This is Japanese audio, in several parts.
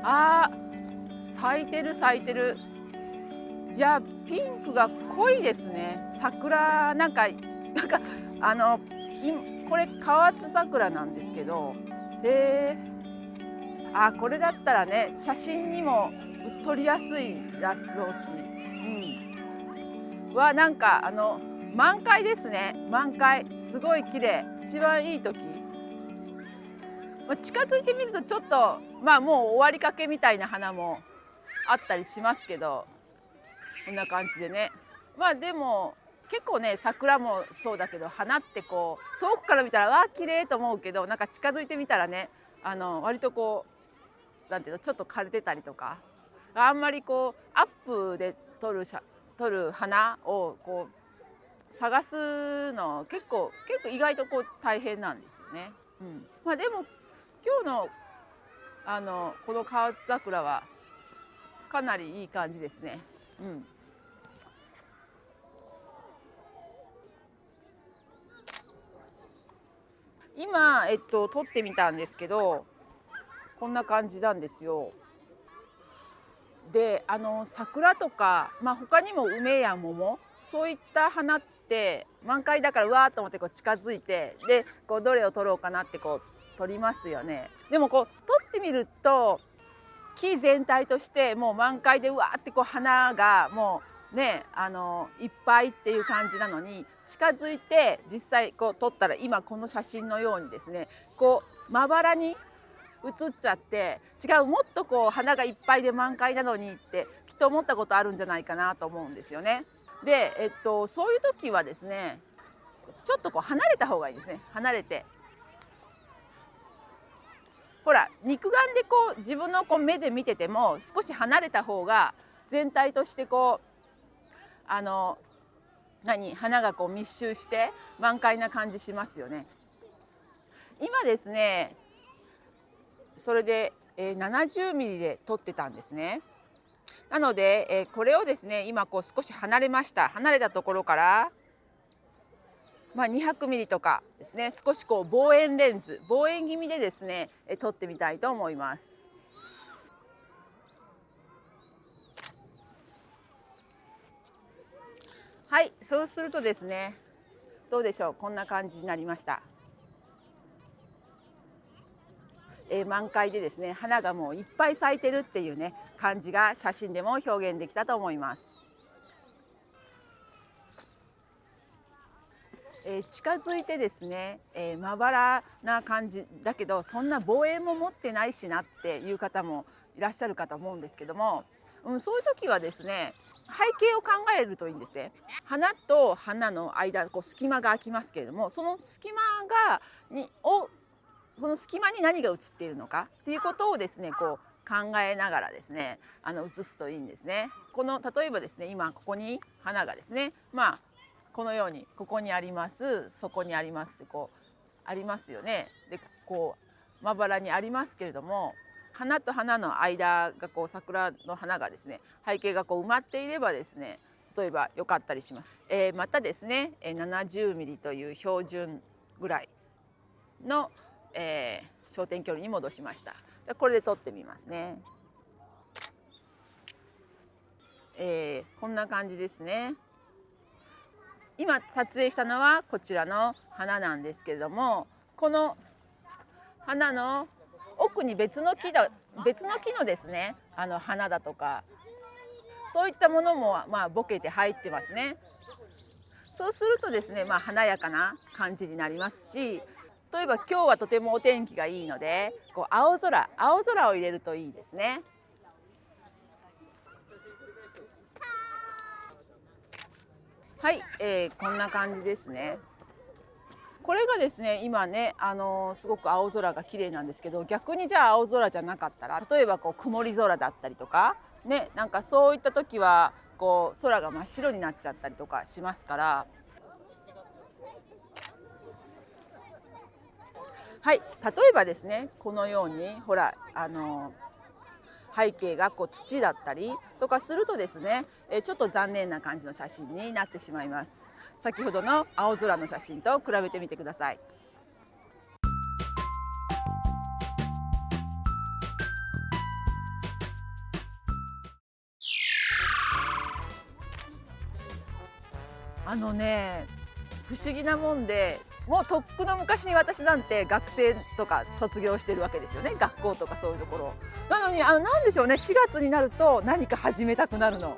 あー、咲いてる咲いてる。いや、ピンクが濃いですね。桜なんかあのこれ河津桜なんですけど、へえ。あ、これだったらね、写真にも撮りやすいだろうし、なんか満開ですね。満開、すごい綺麗。一番いい時。近づいてみるとちょっともう終わりかけみたいな花もあったりしますけど、こんな感じでね。でも結構ね、桜もそうだけど、花ってこう遠くから見たらわあ綺麗と思うけど、なんか近づいてみたらね、割とこうなんていうの、ちょっと枯れてたりとか、あんまりこうアップで撮る花をこう探すの結構意外とこう大変なんですよね。でも今日のこの河津桜はかなりいい感じですね。今撮ってみたんですけど、こんな感じなんですよ。で桜とか、他にも梅や桃、そういった花って満開だからうわーっと思ってこう近づいて、でこうどれを撮ろうかなってこう撮りますよね。でもこう撮ってみると木全体としてもう満開でうわーってこう花がもうねいっぱいっていう感じなのに、近づいて実際こう撮ったら今この写真のようにですね、こうまばらに映っちゃって、違う、もっとこう花がいっぱいで満開なのにってきっと思ったことあるんじゃないかなと思うんですよね。で、そういう時はですね、ちょっとこう離れた方がいいですね。離れて、ほら肉眼でこう自分のこう目で見てても少し離れた方が全体としてこう花がこう密集して満開な感じしますよね。今ですね、それで、70ミリで撮ってたんですね。なので、これをですね今こう少し離れました。離れたところから、200ミリとかですね、少しこう望遠レンズ、望遠気味でですね、撮ってみたいと思います。はい、そうするとですね、どうでしょう、こんな感じになりました。満開でですね、花がもういっぱい咲いてるっていうね感じが写真でも表現できたと思います。近づいてですね、まばらな感じだけどそんな望遠も持ってないしなっていう方もいらっしゃるかと思うんですけども、そういう時はですね、背景を考えるといいんですね。花と花の間こう隙間が空きますけれども、その隙間その隙間に何が映っているのかっていうことをですねこう考えながらですね映すといいんですね。例えばですね、今ここに花がですね、このようにここにあります、そこにありますってこうありますよね。でこうまばらにありますけれども、花と花の間がこう桜の花がですね背景がこう埋まっていればですね、例えば良かったりします。またですね70ミリという標準ぐらいの、焦点距離に戻しました。じゃあこれで撮ってみますね。こんな感じですね。今撮影したのはこちらの花なんですけれども、この花の奥に別の木のですね花だとかそういったものもボケて入ってますね。そうするとですね、華やかな感じになりますし、例えば今日はとてもお天気がいいのでこう青空を入れるといいですね。はい、こんな感じですね。これがですね今ねすごく青空が綺麗なんですけど、逆にじゃあ青空じゃなかったら、例えばこう曇り空だったりとかね、なんかそういった時はこう空が真っ白になっちゃったりとかしますから、はい、例えばですねこのようにほら背景がこう土だったりとかするとですね、ちょっと残念な感じの写真になってしまいます。先ほどの青空の写真と比べてみてください。あのね、不思議なもんで、もうとっくの昔に私なんて学生とか卒業してるわけですよね、学校とかそういうところなのに、なんでしょうね、4月になると何か始めたくなるの。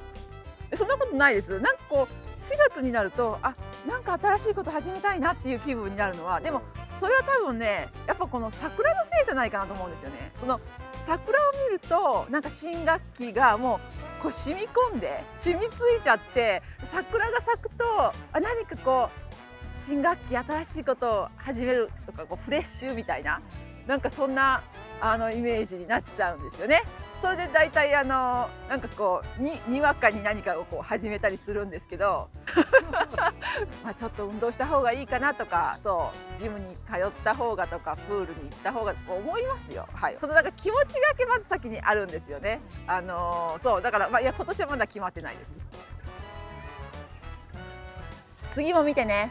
そんなことないです。なんかこう4月になると、なんか新しいこと始めたいなっていう気分になるのは、でもそれは多分ね、やっぱこの桜のせいじゃないかなと思うんですよね。その桜を見るとなんか新学期がもう染み込んで染みついちゃって、桜が咲くと何かこう新学期新しいことを始めるとか、こうフレッシュみたいな、なんかそんなイメージになっちゃうんですよね。それで大体なんかこうにわかに何かをこう始めたりするんですけどちょっと運動した方がいいかなとか、そうジムに通った方がとかプールに行った方がと思いますよ。はい、そのなんか気持ちだけまず先にあるんですよね。そうだから、いや今年はまだ決まってないです。次も見てね。